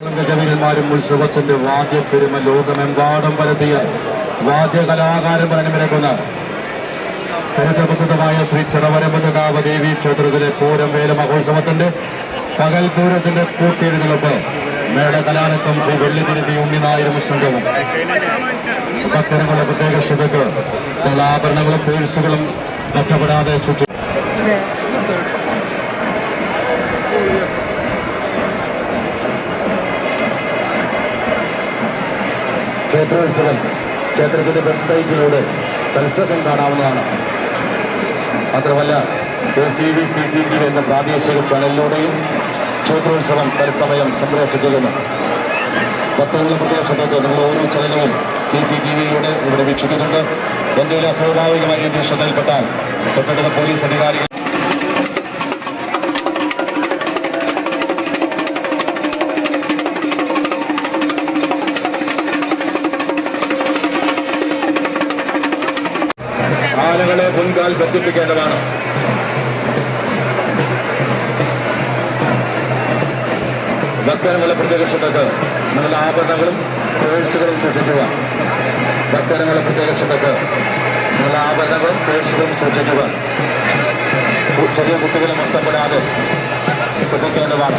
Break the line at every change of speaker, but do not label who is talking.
ഗജവീരന്മാരും ഉത്സവത്തിന്റെ വാദ്യപ്പെരുമ ലോകമെമ്പാടും പരത്തിയ വാദ്യകലാകാരൻ അണിനിരക്കുന്ന ചരിത്രപ്രസിദ്ധമായ ശ്രീ ചെറവരമ്പകാവ് ദേവി ക്ഷേത്രത്തിലെ പൂരം വേല മഹോത്സവത്തിന്റെ പകൽ പൂരത്തിന്റെ കൂട്ടിയെഴുന്നള്ളിപ്പ് മേളകലാനത്വം ശ്രീ വെള്ളിതിരുത്തി ഉണ്ണിനായരും സംഘവും ഭക്തരുടെ പ്രത്യേക ശ്രദ്ധക്ക് ആഭരണങ്ങളും പേഴ്സുകളും നഷ്ടപ്പെടാതെ സൂക്ഷിച്ചു. ക്ഷേത്രോത്സവം ക്ഷേത്രത്തിന്റെ വെബ്സൈറ്റിലൂടെ തത്സമയം കാണാവുന്നതാണ്. മാത്രമല്ല CCTV എന്ന പ്രാദേശിക ചാനലിലൂടെയും ക്ഷേത്രോത്സവം തത്സമയം സംപ്രേഷണം. ഭക്തരുടെ പ്രദേശത്തേക്ക് നമ്മൾ ഓരോ ചാനലും CCTVയിലൂടെ ഇവിടെ വീക്ഷിക്കുന്നുണ്ട്. എന്തെങ്കിലും അസ്വാഭാവികമായ രീതിയിൽ ശ്രദ്ധയിൽപ്പെട്ടാൽ തൊട്ടടുത്ത പോലീസ് അധികാരികൾ ആനകളെ മുൻകാൽ ബന്ധിപ്പിക്കേണ്ടതാണ്. ഭക്തജനങ്ങളുടെ പ്രത്യേക ശ്രദ്ധക്ക് നിങ്ങളുടെ ആഭരണങ്ങളും പേഴ്സുകളും സൂക്ഷിക്കുക. ഭക്തജനങ്ങളുടെ പ്രത്യേക ശ്രദ്ധക്ക് നിങ്ങളുടെ ആഭരണങ്ങളും പേഴ്സുകളും സൂക്ഷിക്കുക. ചെറിയ കുട്ടികളെ നഷ്ടപ്പെടാതെ ശ്രദ്ധിക്കേണ്ടതാണ്.